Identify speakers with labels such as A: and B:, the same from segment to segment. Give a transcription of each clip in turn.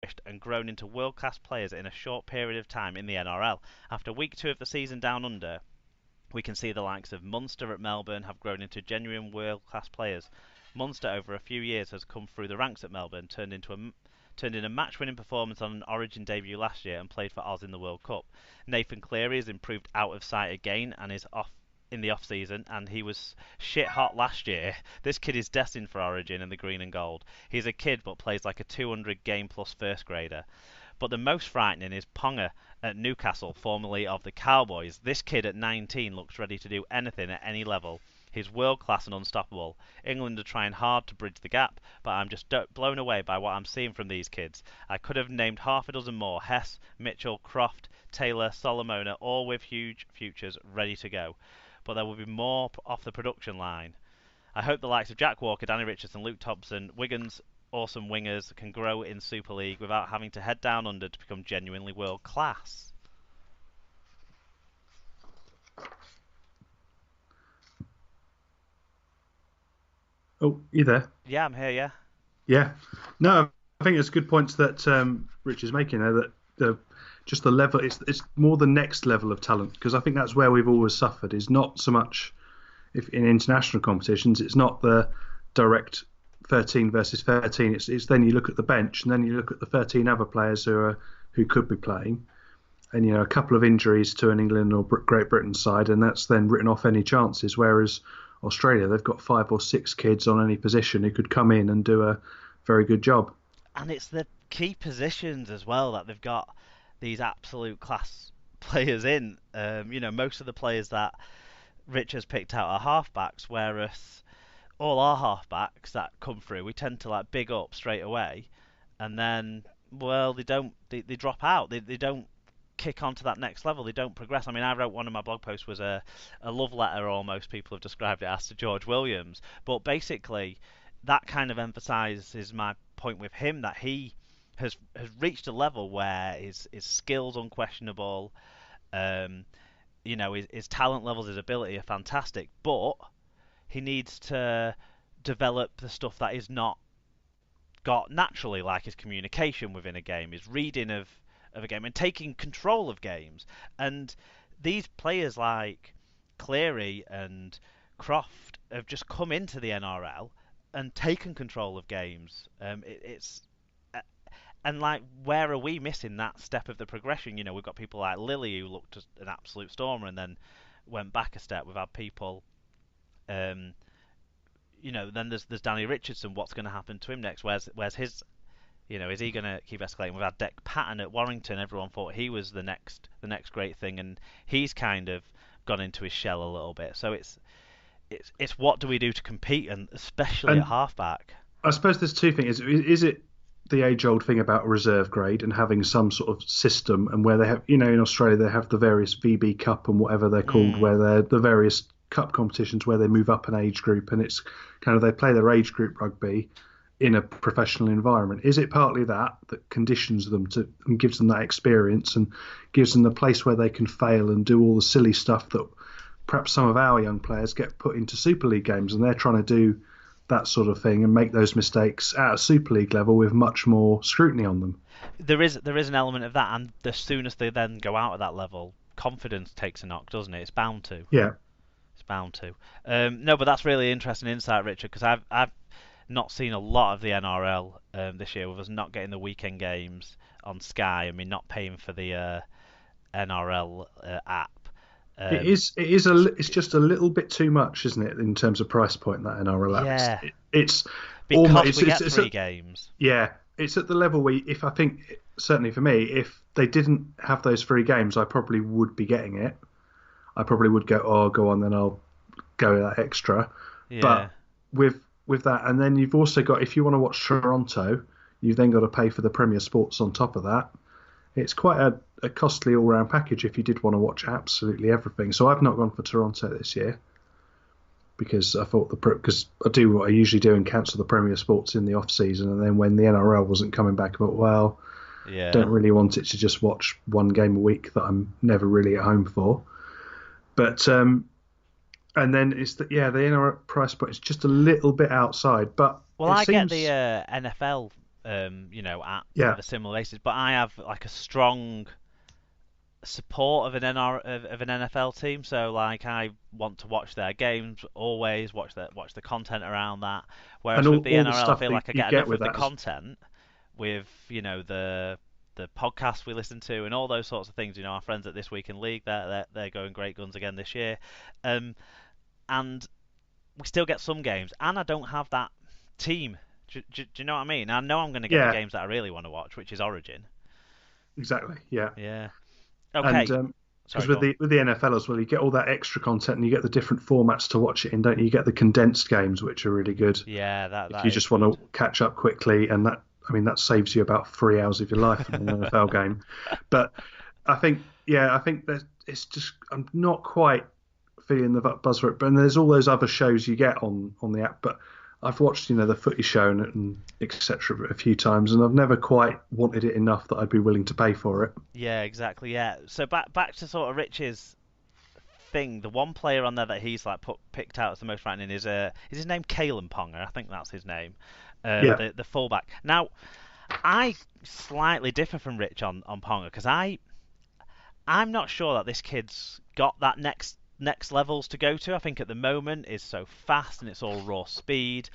A: flourished and grown into world-class players in a short period of time in the NRL. After week 2 of the season down under, we can see the likes of Munster at Melbourne have grown into genuine world-class players. Munster, over a few years, has come through the ranks at Melbourne, turned in a match-winning performance on an Origin debut last year, and played for Oz in the World Cup. Nathan Cleary has improved out of sight again and is off in the off-season, and he was shit hot last year. This kid is destined for Origin and the green and gold. He's a kid but plays like a 200 game plus first grader. But the most frightening is Ponga at Newcastle, formerly of the Cowboys. This kid at 19 looks ready to do anything at any level. He's world class and unstoppable. England are trying hard to bridge the gap, but I'm just blown away by what I'm seeing from these kids. I could have named half a dozen more: Hess, Mitchell, Croft, Taylor, Solomona, all with huge futures ready to go. But there will be more off the production line. I hope the likes of Jack Walker, Danny Richardson, Luke Thompson, Wigan's awesome wingers can grow in Super League without having to head down under to become genuinely world class.
B: Oh, you there?
A: Yeah, I'm here, yeah.
B: Yeah. No, I think it's good points that Rich is making there, that just the level, it's more the next level of talent, because I think that's where we've always suffered, is not so much if in international competitions, it's not the direct 13 versus 13. It's then you look at the bench, and then you look at the 13 other players who could be playing, and a couple of injuries to an England or Great Britain side, and that's then written off any chances. Whereas Australia, they've got 5 or 6 kids on any position who could come in and do a very good job.
A: And it's the key positions as well that they've got these absolute class players in. Most of the players that Rich has picked out are halfbacks, whereas all our halfbacks that come through, we tend to big up straight away, and then they drop out. They don't kick on to that next level. They don't progress. I mean, I wrote one of my blog posts was a love letter, almost, people have described it as, to George Williams. But basically, that kind of emphasises my point with him, that he has reached a level where his skills unquestionable, his talent levels, his ability are fantastic, but he needs to develop the stuff that is not got naturally, like his communication within a game, his reading of a game, and taking control of games. And these players like Cleary and Croft have just come into the NRL and taken control of games. And where are we missing that step of the progression? We've got people like Lily, who looked an absolute stormer and then went back a step. We've had people, then there's Danny Richardson. What's going to happen to him next? Where's his, is he going to keep escalating? We've had Dec Patton at Warrington. Everyone thought he was the next great thing, and he's kind of gone into his shell a little bit. So it's what do we do to compete, and especially at halfback?
B: I suppose there's two things. Is it the age-old thing about reserve grade and having some sort of system, and where they have, in Australia they have the various VB Cup and whatever they're called, where they're the various cup competitions where they move up an age group, and it's kind of they play their age group rugby in a professional environment. Is it partly that conditions them to and gives them that experience and gives them the place where they can fail and do all the silly stuff that perhaps some of our young players get put into Super League games, and they're trying to do that sort of thing and make those mistakes at a Super League level with much more scrutiny on them?
A: There is an element of that, and the soonest they then go out at that level, confidence takes a knock, doesn't it? It's bound to.
B: Yeah.
A: It's bound to. No, but that's really interesting insight, Richard, because I've not seen a lot of the NRL this year, with us not getting the weekend games on Sky. I mean, not paying for the NRL app.
B: It's just a little bit too much, isn't it, in terms of price point, that NRL app?
A: Yeah.
B: It's
A: because
B: almost,
A: we get 3 games.
B: Yeah, it's at the level where, if I think, certainly for me, if they didn't have those 3 games, I probably would be getting it. I probably would go on, then I'll go that extra.
A: Yeah.
B: But with that, and then you've also got, if you want to watch Toronto, you've then got to pay for the Premier Sports on top of that. It's quite a costly all-round package if you did want to watch absolutely everything. So I've not gone for Toronto this year because I thought because I do what I usually do and cancel the Premier Sports in the off-season, and then when the NRL wasn't coming back, I thought, don't really want it to just watch one game a week that I'm never really at home for. But and then it's the NRL price point is just a little bit outside. But
A: I get the NFL at
B: Yeah,
A: the similar basis. But I have like a strong support of an NFL team, so like I want to watch their games always, watch the content around that.
B: and
A: Whereas with the
B: all the
A: NRL, I
B: stuff
A: feel
B: that
A: like I
B: you
A: get
B: get
A: enough
B: with
A: of the
B: that is
A: content with the podcasts we listen to and all those sorts of things. Our friends at This Week in League, they're going great guns again this year, and we still get some games, and I don't have that team. Do you know what I mean? I know I'm going to get the
B: yeah,
A: games that I really want to watch, which is Origin.
B: exactly, yeah.
A: Yeah.
B: And
A: Okay.
B: because
A: Sorry, go on.
B: with the NFL as well, you get all that extra content and you get the different formats to watch it in, don't you? You get the condensed games, which are really good
A: Yeah,
B: if
A: that
B: you
A: is
B: just want
A: good.
B: to catch up quickly, and that I mean that saves you about 3 hours of your life in an NFL game. But I think that it's just I'm not quite feeling the buzz for it. But there's all those other shows you get on the app. But I've watched the Footy Show and etc. a few times, and I've never quite wanted it enough that I'd be willing to pay for it.
A: Yeah, exactly. Yeah. So back to sort of Rich's thing. The one player on there that he's like picked out as the most frightening is his name Kalen Ponga. I think that's his name.
B: Yeah,
A: The fullback. Now, I slightly differ from Rich on Ponga because I'm not sure that this kid's got that next levels to go to. I think at the moment is so fast and it's all raw speed,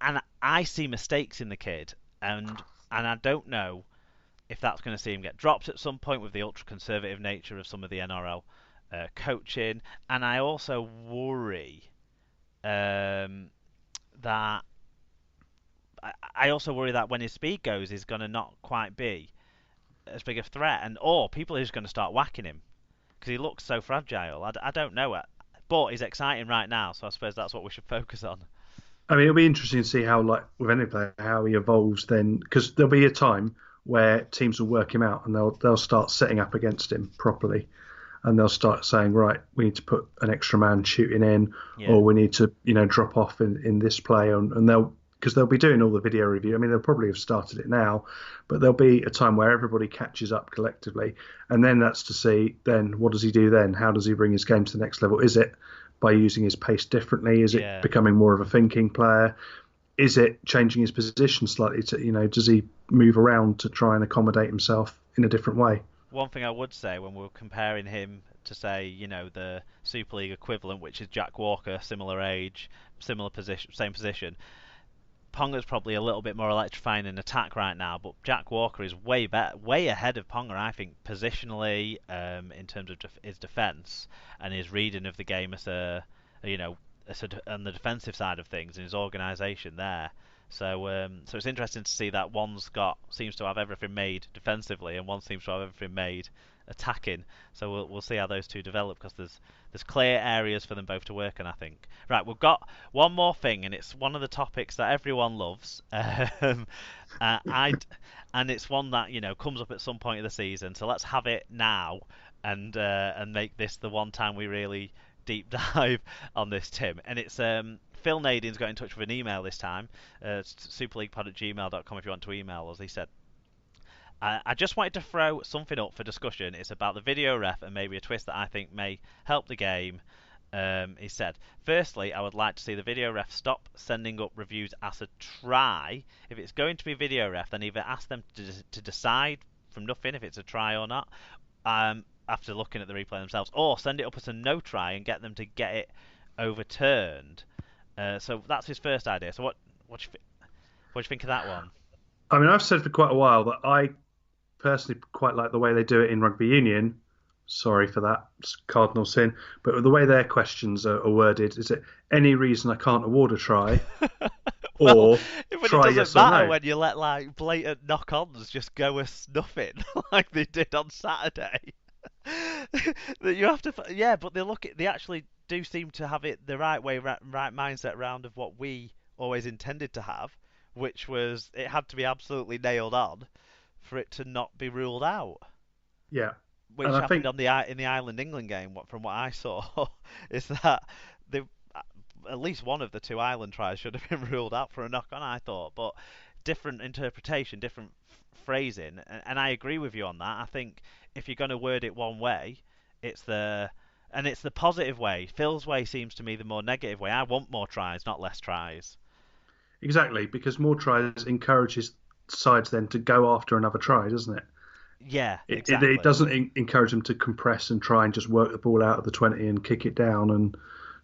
A: and I see mistakes in the kid, and I don't know if that's going to see him get dropped at some point with the ultra conservative nature of some of the NRL coaching, and I also worry that I also worry that when his speed goes, he's going to not quite be as big a threat, and or people are just going to start whacking him because he looks so fragile. I don't know it, but he's exciting right now, so I suppose that's what we should focus on.
B: I mean, it'll be interesting to see how, like with any player, how he evolves then, because there'll be a time where teams will work him out and they'll start setting up against him properly, and they'll start saying, right, we need to put an extra man shooting in,
A: Yeah,
B: or we need to drop off in this play, and they'll be doing all the video review. I mean, they'll probably have started it now, but there'll be a time where everybody catches up collectively, and then that's to see then what does he do then? How does he bring his game to the next level? Is it by using his pace differently? Is it
A: yeah.
B: becoming more of a thinking player? Is it changing his position slightly to, does he move around to try and accommodate himself in a different way?
A: One thing I would say when we're comparing him to say, the Super League equivalent, which is Jack Walker, similar age, similar position, same position. Ponga's probably a little bit more electrifying in attack right now, but Jack Walker is way better, way ahead of Ponga, I think, positionally, in terms of his defence and his reading of the game as you know, on the defensive side of things and his organisation there. So it's interesting to see that seems to have everything made defensively, and one seems to have everything made attacking. So we'll see how those two develop because there's clear areas for them both to work on, I think. Right, we've got one more thing, and it's one of the topics that everyone loves. I and it's one that comes up at some point of the season. So let's have it now, and make this the one time we really deep dive on this, Tim. And it's Phil Nadin's got in touch with an email this time, superleaguepod@gmail.com if you want to email us. He said, I just wanted to throw something up for discussion. It's about the video ref and maybe a twist that I think may help the game. He said, firstly, I would like to see the video ref stop sending up reviews as a try. If it's going to be video ref, then either ask them to decide from nothing if it's a try or not, after looking at the replay themselves, or send it up as a no try and get them to get it overturned. So that's his first idea. So what do you think of that one?
B: I mean, I've said for quite a while that I personally quite like the way they do it in rugby union. Sorry for that, it's cardinal sin. But the way their questions are worded, is it any reason I can't award a try,
A: Well,
B: or
A: but it
B: try
A: doesn't
B: yes or
A: matter
B: no?
A: when you let like blatant knock-ons just go as nothing like they did on Saturday. That you have to, yeah, but they actually do seem to have it the right way, right mindset round of what we always intended to have, which was it had to be absolutely nailed on for it to not be ruled out,
B: Yeah, and
A: which
B: I
A: happened
B: think
A: on the in the Ireland England game. From what I saw, is that they at least one of the two Ireland tries should have been ruled out for a knock on. I thought, but different interpretation, different phrasing, and I agree with you on that. I think if you're going to word it one way, it's the positive way. Phil's way seems to me the more negative way. I want more tries, not less tries.
B: Exactly, because more tries encourages sides then to go after another try, doesn't it?
A: Yeah,
B: It
A: exactly.
B: doesn't encourage them to compress and try and just work the ball out of the 20 and kick it down and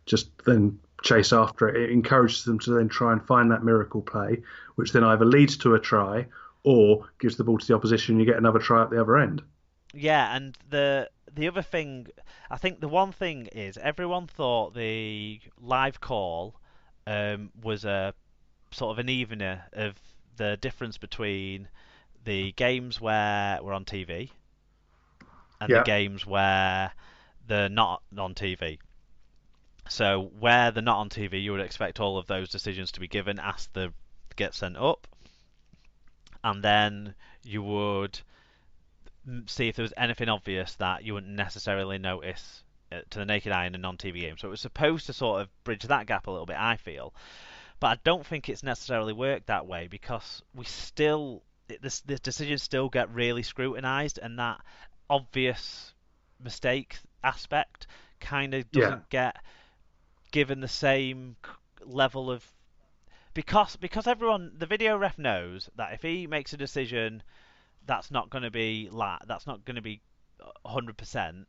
B: just then chase after it. It encourages them to then try and find that miracle play, which then either leads to a try or gives the ball to the opposition and you get another try at the other end.
A: Yeah, and the other thing, I think the one thing is everyone thought the live call was a sort of an evener of the difference between the games where we're on TV and the
B: Yeah,
A: games where they're not on TV. So where they're not on TV, you would expect all of those decisions to be given, asked the get sent up, and then you would see if there was anything obvious that you wouldn't necessarily notice to the naked eye in a non-TV game. So it was supposed to sort of bridge that gap a little bit, I feel. But I don't think it's necessarily worked that way because we still this decisions still get really scrutinised, and that obvious mistake aspect kind of
B: yeah,
A: doesn't get given the same level of because everyone the video ref knows that if he makes a decision that's not going to be that's not going to be 100%.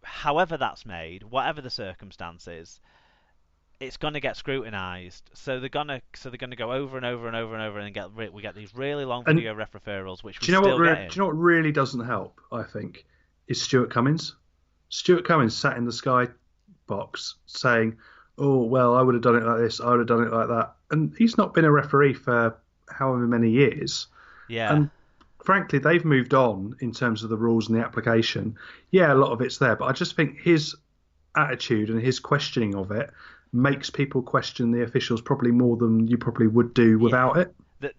A: However that's made, whatever the circumstances, it's going to get scrutinised. So they're gonna go over and over and over and over and we get these really long
B: and
A: video ref referrals, which we
B: do you know what?
A: still get
B: Do
A: in.
B: you know what really doesn't help? I think is Stuart Cummins. Stuart Cummins sat in the sky box saying, "Oh well, I would have done it like this. I would have done it like that," and he's not been a referee for however many years.
A: Yeah,
B: And frankly, they've moved on in terms of the rules and the application. Yeah, a lot of it's there, but I just think his attitude and his questioning of it makes people question the officials probably more than you probably would do
A: yeah.
B: without it.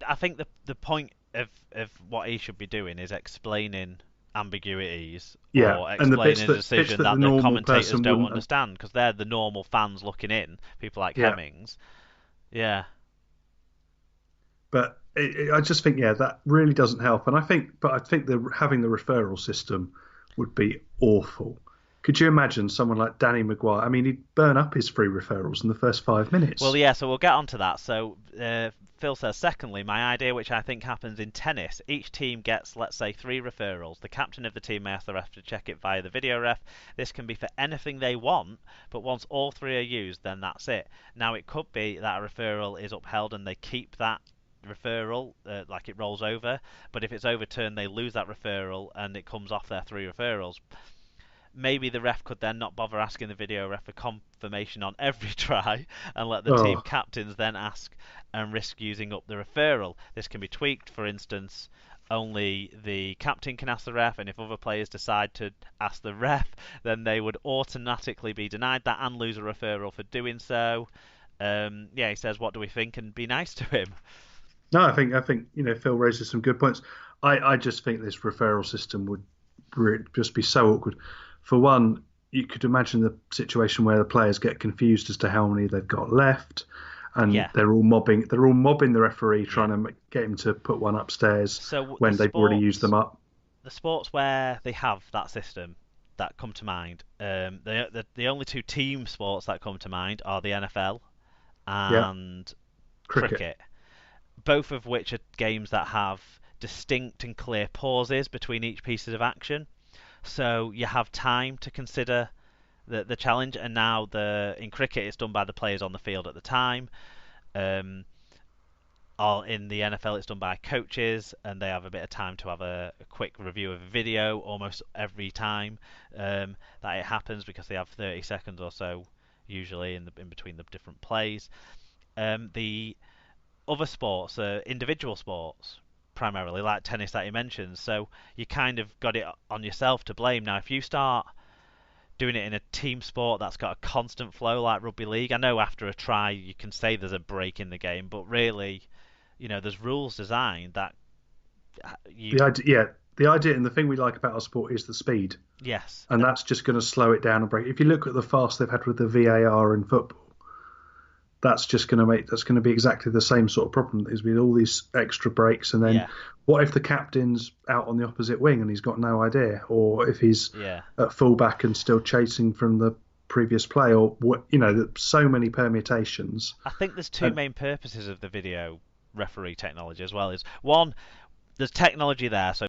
A: I think the point of what he should be doing is explaining ambiguities
B: Yeah,
A: or
B: and the
A: explaining a
B: bits
A: decision
B: that the
A: that the
B: normal
A: commentators
B: person
A: don't
B: wouldn't.
A: understand because they're the normal fans looking in, people like
B: Yeah,
A: Hemmings. Yeah,
B: but I just think that really doesn't help. And I think the having the referral system would be awful. Could you imagine someone like Danny Maguire? I mean, he'd burn up his free referrals in the first 5 minutes.
A: well, yeah, so we'll get on to that. So, Phil says, secondly, my idea, which I think happens in tennis, each team gets, let's say, 3 referrals. The captain of the team may ask the ref to check it via the video ref. This can be for anything they want, but once all 3 are used, then that's it. Now, it could be that a referral is upheld and they keep that referral, like it rolls over, but if it's overturned, they lose that referral and it comes off their 3 referrals. Maybe the ref could then not bother asking the video ref for confirmation on every try and let the team
B: Oh,
A: captains then ask and risk using up the referral. This can be tweaked, for instance, only the captain can ask the ref, and if other players decide to ask the ref, then they would automatically be denied that and lose a referral for doing so. Yeah, he says, what do we think? And be nice to him.
B: no, I think Phil raises some good points. I just think this referral system would just be so awkward. For one, you could imagine the situation where the players get confused as to how many they've got left, and
A: Yeah,
B: they're all mobbing. They're all mobbing the referee,
A: yeah.
B: trying to get him to put one upstairs
A: So
B: when they've already used them up.
A: the sports where they have that system that come to mind, the only 2 team sports that come to mind are the NFL
B: Yeah,
A: and
B: cricket.
A: cricket, both of which are games that have distinct and clear pauses between each piece of action. So you have time to consider the challenge, and now in cricket it's done by the players on the field at the time. Um, or in the NFL, it's done by coaches, and they have a bit of time to have a quick review of a video almost every time that it happens because they have 30 seconds or so usually in between the different plays. The other sports are individual sports primarily, like tennis that you mentioned. So you kind of got it on yourself to blame. Now, if you start doing it in a team sport that's got a constant flow like rugby league, I know after a try you can say there's a break in the game, but really, there's rules designed that you.
B: The idea and the thing we like about our sport is the speed,
A: Yes,
B: and
A: and
B: that's just going to slow it down and break. If you look at the fast they've had with the VAR in football, that's going to be exactly the same sort of problem is with all these extra breaks. And then
A: yeah,
B: what if the captain's out on the opposite wing and he's got no idea, or if he's
A: yeah,
B: at fullback and still chasing from the previous play, or so many permutations.
A: I think there's two main purposes of the video referee technology as well. Is one, there's technology there, so